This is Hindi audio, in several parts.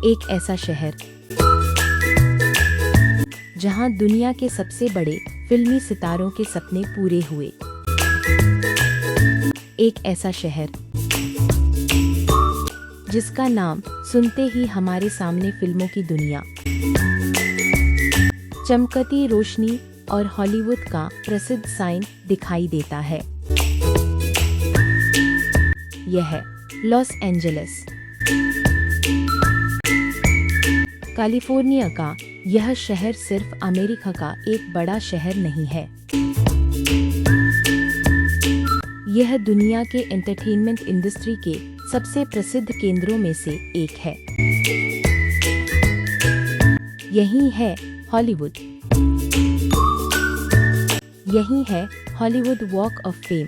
एक ऐसा शहर जहां दुनिया के सबसे बड़े फिल्मी सितारों के सपने पूरे हुए। एक ऐसा शहर जिसका नाम सुनते ही हमारे सामने फिल्मों की दुनिया, चमकती रोशनी और हॉलीवुड का प्रसिद्ध साइन दिखाई देता है। यह है लॉस एंजलिस, कैलिफोर्निया का। यह शहर सिर्फ अमेरिका का एक बड़ा शहर नहीं है, यह दुनिया के एंटरटेनमेंट इंडस्ट्री के सबसे प्रसिद्ध केंद्रों में से एक है। यही है हॉलीवुड, यही है हॉलीवुड वॉक ऑफ फेम,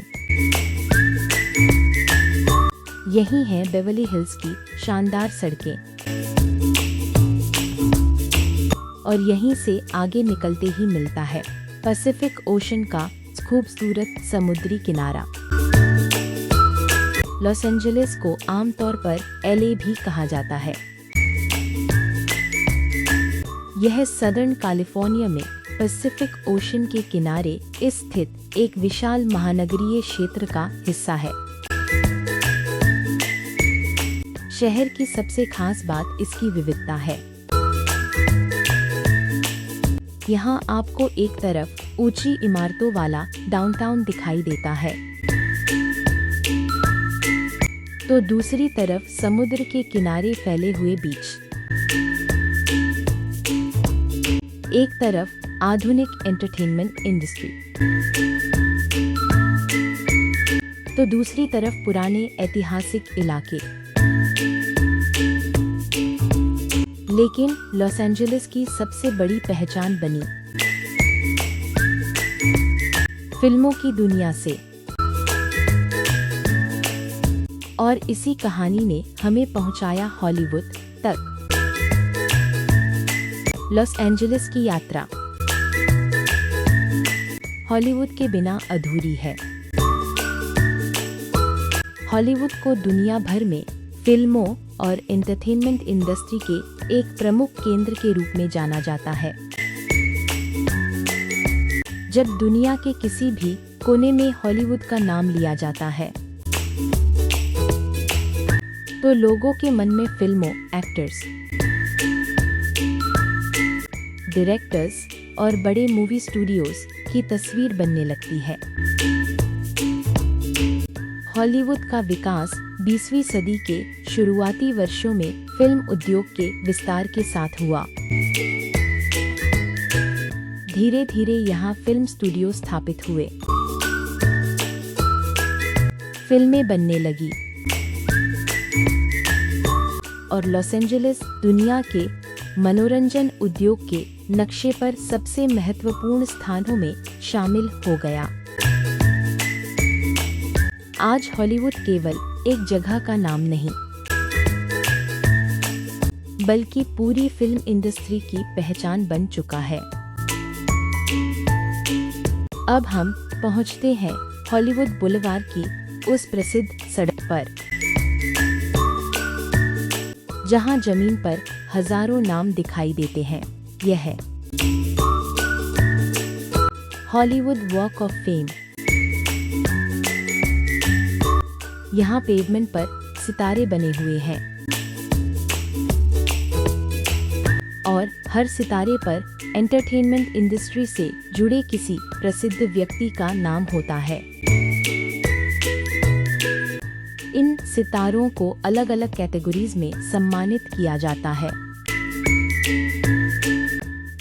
यही है बेवर्ली हिल्स की शानदार सड़कें, और यहीं से आगे निकलते ही मिलता है पैसिफिक ओशन का खूबसूरत समुद्री किनारा। लॉस एंजलिस को आमतौर पर एलए भी कहा जाता है। यह सदर्न कैलिफोर्निया में पैसिफिक ओशन के किनारे स्थित एक विशाल महानगरीय क्षेत्र का हिस्सा है। शहर की सबसे खास बात इसकी विविधता है। यहाँ आपको एक तरफ ऊंची इमारतों वाला डाउनटाउन दिखाई देता है, तो दूसरी तरफ समुद्र के किनारे फैले हुए बीच। एक तरफ आधुनिक एंटरटेनमेंट इंडस्ट्री, तो दूसरी तरफ पुराने ऐतिहासिक इलाके। लेकिन लॉस एंजलिस की सबसे बड़ी पहचान बनी फिल्मों की दुनिया से, और इसी कहानी ने हमें पहुंचाया हॉलीवुड तक। लॉस एंजलिस की यात्रा हॉलीवुड के बिना अधूरी है। हॉलीवुड को दुनिया भर में फिल्मों और एंटरटेनमेंट इंडस्ट्री के एक प्रमुख केंद्र के रूप में जाना जाता है। जब दुनिया के किसी भी कोने में हॉलीवुड का नाम लिया जाता है, तो लोगों के मन में फिल्मों, एक्टर्स, डायरेक्टर्स और बड़े मूवी स्टूडियोज की तस्वीर बनने लगती है। हॉलीवुड का विकास 20वीं सदी के शुरुआती वर्षों में फिल्म उद्योग के विस्तार के साथ हुआ। धीरे धीरे यहाँ फिल्म स्टूडियो स्थापित हुए, फिल्में बनने लगी, और लॉस एंजलिस दुनिया के मनोरंजन उद्योग के नक्शे पर सबसे महत्वपूर्ण स्थानों में शामिल हो गया। आज हॉलीवुड केवल एक जगह का नाम नहीं, बल्कि पूरी फिल्म इंडस्ट्री की पहचान बन चुका है। अब हम पहुंचते हैं हॉलीवुड बुलेवार्ड की उस प्रसिद्ध सड़क पर, जहां जमीन पर हजारों नाम दिखाई देते हैं। यह है हॉलीवुड वॉक ऑफ फेम। यहाँ पेवमेंट पर सितारे बने हुए हैं, और हर सितारे पर एंटरटेनमेंट इंडस्ट्री से जुड़े किसी प्रसिद्ध व्यक्ति का नाम होता है। इन सितारों को अलग अलग कैटेगरीज में सम्मानित किया जाता है,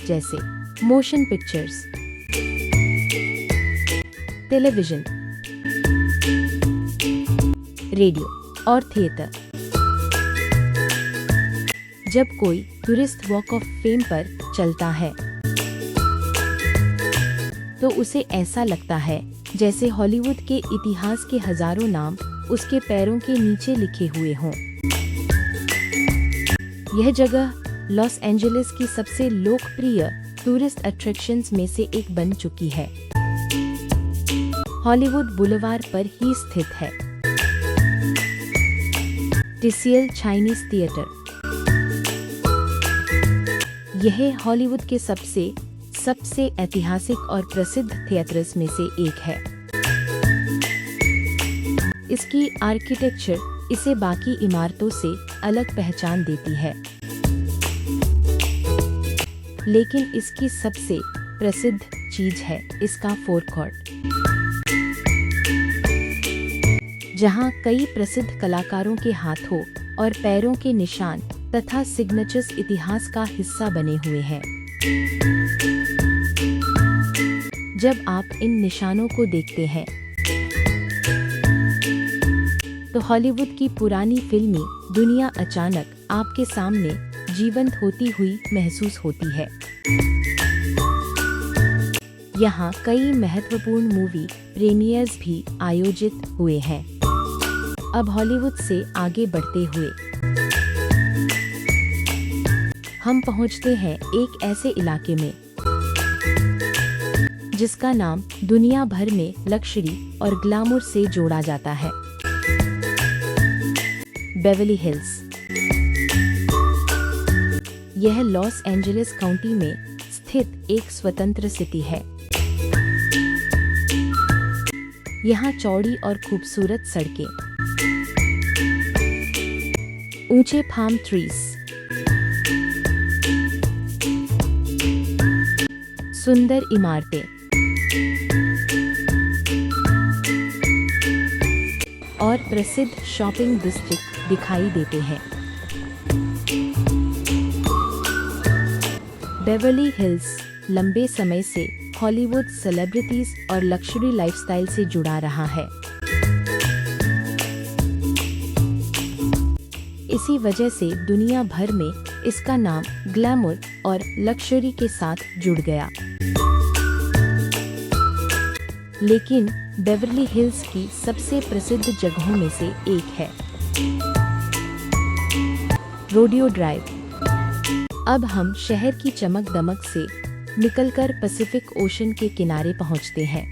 जैसे मोशन पिक्चर्स, टेलीविजन, रेडियो और थिएटर। जब कोई टूरिस्ट वॉक ऑफ फेम पर चलता है, तो उसे ऐसा लगता है जैसे हॉलीवुड के इतिहास के हजारों नाम उसके पैरों के नीचे लिखे हुए हों। यह जगह लॉस एंजलिस की सबसे लोकप्रिय टूरिस्ट अट्रैक्शंस में से एक बन चुकी है। हॉलीवुड बुलेवार्ड पर ही स्थित है टीसीएल चाइनीज थिएटर, यह हॉलीवुड के सबसे ऐतिहासिक और प्रसिद्ध थिएटर्स में से एक है। इसकी आर्किटेक्चर इसे बाकी इमारतों से अलग पहचान देती है, लेकिन इसकी सबसे प्रसिद्ध चीज है इसका फोरकोर्ट, जहां कई प्रसिद्ध कलाकारों के हाथों और पैरों के निशान तथा सिग्नेचर्स इतिहास का हिस्सा बने हुए हैं। जब आप इन निशानों को देखते हैं तो हॉलीवुड की पुरानी फिल्मी दुनिया अचानक आपके सामने जीवंत होती हुई महसूस होती है। यहाँ कई महत्वपूर्ण मूवी प्रीमियर्स भी आयोजित हुए हैं। अब हॉलीवुड से आगे बढ़ते हुए हम पहुँचते हैं एक ऐसे इलाके में जिसका नाम दुनिया भर में लग्जरी और ग्लैमर से जोड़ा जाता है, बेवर्ली हिल्स। यह लॉस एंजलिस काउंटी में स्थित एक स्वतंत्र सिटी है। यहाँ चौड़ी और खूबसूरत सड़कें, ऊंचे पाम ट्रीज, सुंदर इमारतें और प्रसिद्ध शॉपिंग डिस्ट्रिक्ट दिखाई देते हैं। बेवर्ली हिल्स लंबे समय से हॉलीवुड सेलिब्रिटीज और लग्जरी लाइफस्टाइल से जुड़ा रहा है। इसी वजह से दुनिया भर में इसका नाम ग्लैमर और लग्जरी के साथ जुड़ गया। लेकिन बेवर्ली हिल्स की सबसे प्रसिद्ध जगहों में से एक है रोडियो ड्राइव। अब हम शहर की चमक दमक से निकलकर पैसिफिक ओशन के किनारे पहुंचते हैं।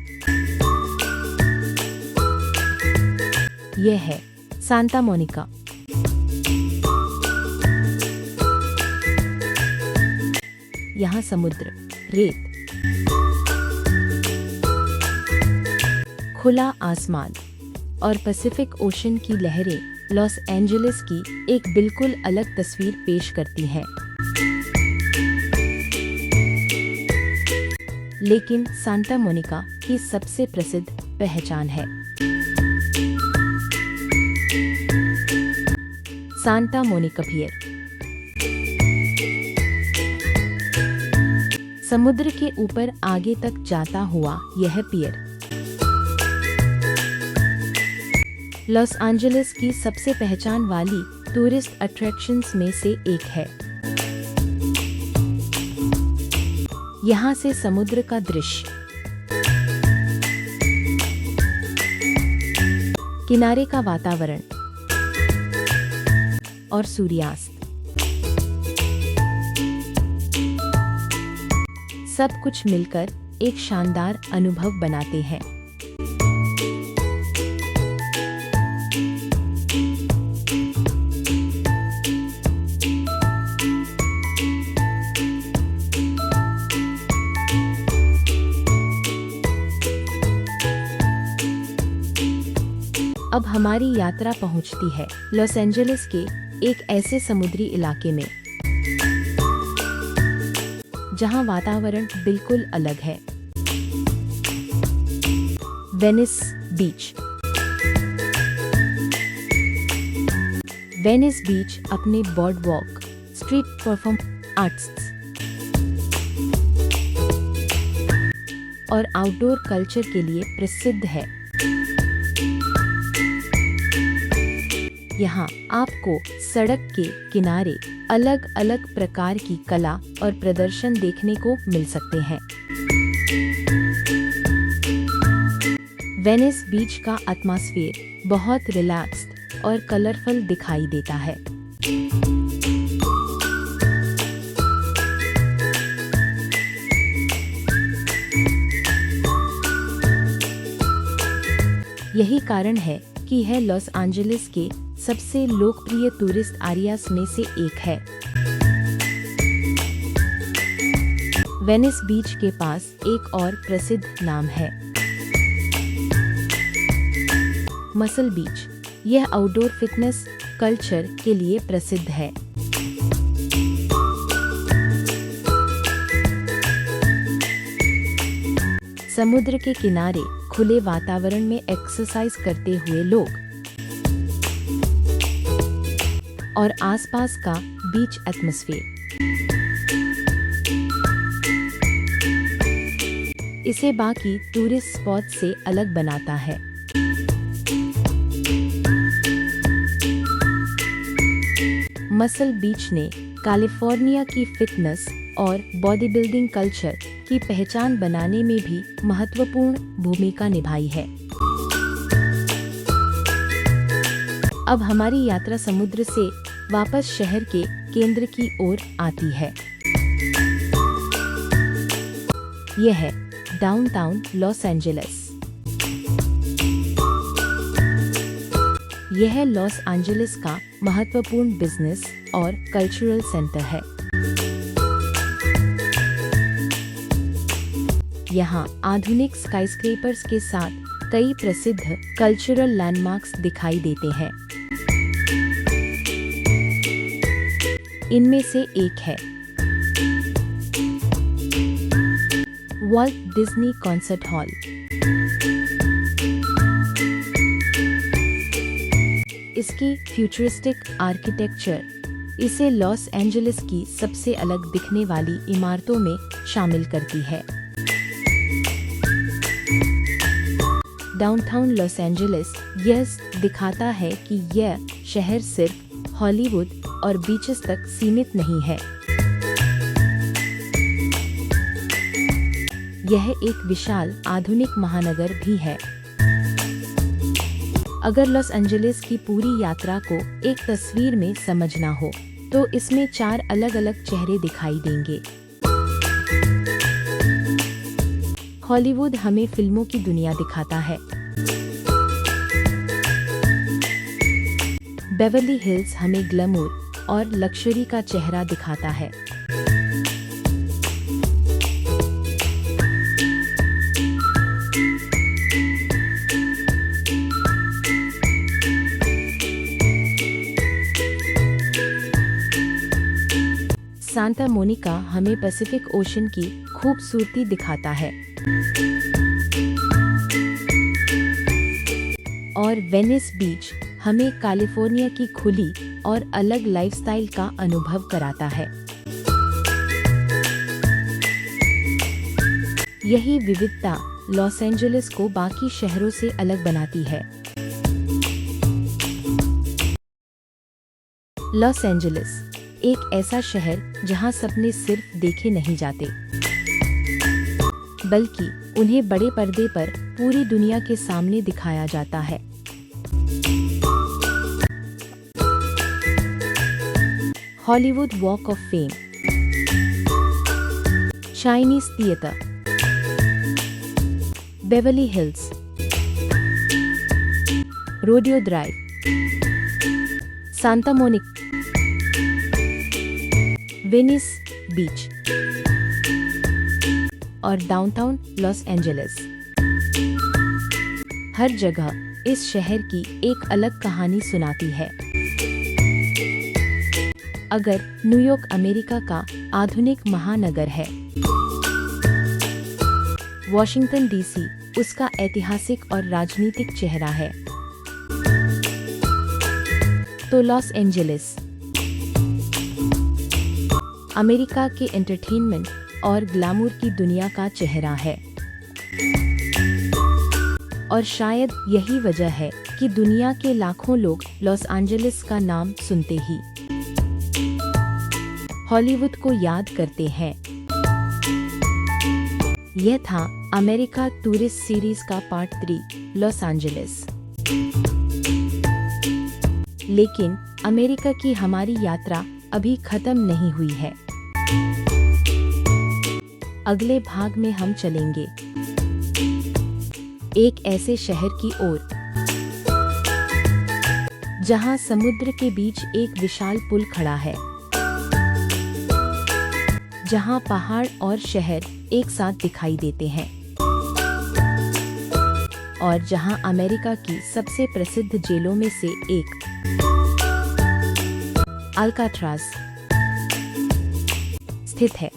यह है सांता मोनिका। यहाँ समुद्र, रेत, खुला आसमान और पैसिफिक ओशन की लहरें लॉस एंजलिस की एक बिल्कुल अलग तस्वीर पेश करती हैं। लेकिन सांता मोनिका की सबसे प्रसिद्ध पहचान है सांता मोनिका पियर। समुद्र के ऊपर आगे तक जाता हुआ यह पियर लॉस एंजलिस की सबसे पहचान वाली टूरिस्ट अट्रैक्शंस में से एक है। यहाँ से समुद्र का दृश्य, किनारे का वातावरण और सूर्यास्त, सब कुछ मिलकर एक शानदार अनुभव बनाते हैं। अब हमारी यात्रा पहुंचती है लॉस एंजलिस के एक ऐसे समुद्री इलाके में जहां वातावरण बिल्कुल अलग है। वेनिस बीच। वेनिस बीच अपने बोर्डवॉक, स्ट्रीट परफॉर्म आर्ट्स और आउटडोर कल्चर के लिए प्रसिद्ध है। यहाँ आपको सड़क के किनारे अलग अलग प्रकार की कला और प्रदर्शन देखने को मिल सकते हैं। वेनिस बीच का एटमॉस्फेयर बहुत रिलैक्स्ड और कलरफुल दिखाई देता है। यही कारण है कि यह लॉस एंजलिस के सबसे लोकप्रिय टूरिस्ट एरियाज में से एक है। वेनिस बीच के पास एक और प्रसिद्ध नाम है मसल बीच। यह आउटडोर फिटनेस कल्चर के लिए प्रसिद्ध है। समुद्र के किनारे खुले वातावरण में एक्सरसाइज करते हुए लोग और आसपास का बीच एटमॉस्फेयर इसे बाकी टूरिस्ट स्पॉट से अलग बनाता है। मसल बीच ने कैलिफोर्निया की फिटनेस और बॉडी बिल्डिंग कल्चर की पहचान बनाने में भी महत्वपूर्ण भूमिका निभाई है। अब हमारी यात्रा समुद्र से वापस शहर के केंद्र की ओर आती है। यह है डाउनटाउन लॉस एंजलिस। यह लॉस एंजलिस का महत्वपूर्ण बिजनेस और कल्चरल सेंटर है। यहाँ आधुनिक स्काईस्क्रेपर्स के साथ कई प्रसिद्ध कल्चरल लैंडमार्क्स दिखाई देते हैं। इनमें से एक है वॉल्ट डिज्नी कॉन्सर्ट हॉल। इसकी फ्यूचरिस्टिक आर्किटेक्चर इसे लॉस एंजलिस की सबसे अलग दिखने वाली इमारतों में शामिल करती है। डाउनटाउन लॉस एंजलिस यह दिखाता है कि यह शहर सिर्फ हॉलीवुड और बीचेस तक सीमित नहीं है। यह एक विशाल आधुनिक महानगर भी है। अगर लॉस एंजलिस की पूरी यात्रा को एक तस्वीर में समझना हो तो इसमें 4 अलग-अलग चेहरे दिखाई देंगे। हॉलीवुड हमें फिल्मों की दुनिया दिखाता है। बेवर्ली हिल्स हमें ग्लैमर और लक्जरी का चेहरा दिखाता है। सांता मोनिका हमें पैसिफिक ओशन की खूबसूरती दिखाता है और वेनिस बीच हमें कैलिफोर्निया की खुली और अलग लाइफस्टाइल का अनुभव कराता है। यही विविधता लॉस एंजलिस को बाकी शहरों से अलग बनाती है। लॉस एंजलिस एक ऐसा शहर जहां सपने सिर्फ देखे नहीं जाते, बल्कि उन्हें बड़े पर्दे पर पूरी दुनिया के सामने दिखाया जाता है। Hollywood walk of fame, Chinese theatre, Beverly Hills, Rodeo Drive, Santa Monica, Venice Beach और डाउनटाउन लॉस एंजलिस। हर जगह इस शहर की एक अलग कहानी सुनाती है। अगर न्यूयॉर्क अमेरिका का आधुनिक महानगर है, वॉशिंगटन डीसी उसका ऐतिहासिक और राजनीतिक चेहरा है, तो लॉस एंजलिस अमेरिका के एंटरटेनमेंट और ग्लैमर की दुनिया का चेहरा है। और शायद यही वजह है कि दुनिया के लाखों लोग लॉस एंजलिस का नाम सुनते ही हॉलीवुड को याद करते हैं। यह था अमेरिका टूरिस्ट सीरीज का पार्ट 3 लॉस एंजलिस। लेकिन अमेरिका की हमारी यात्रा अभी खत्म नहीं हुई है। अगले भाग में हम चलेंगे एक ऐसे शहर की ओर जहां समुद्र के बीच एक विशाल पुल खड़ा है, जहां पहाड़ और शहर एक साथ दिखाई देते हैं और जहां अमेरिका की सबसे प्रसिद्ध जेलों में से एक अल्काट्राज स्थित है।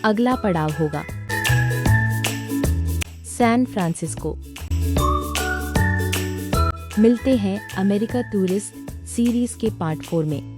अगला पड़ाव होगा सैन फ्रांसिस्को। मिलते हैं अमेरिका टूरिस्ट सीरीज के पार्ट 4 में।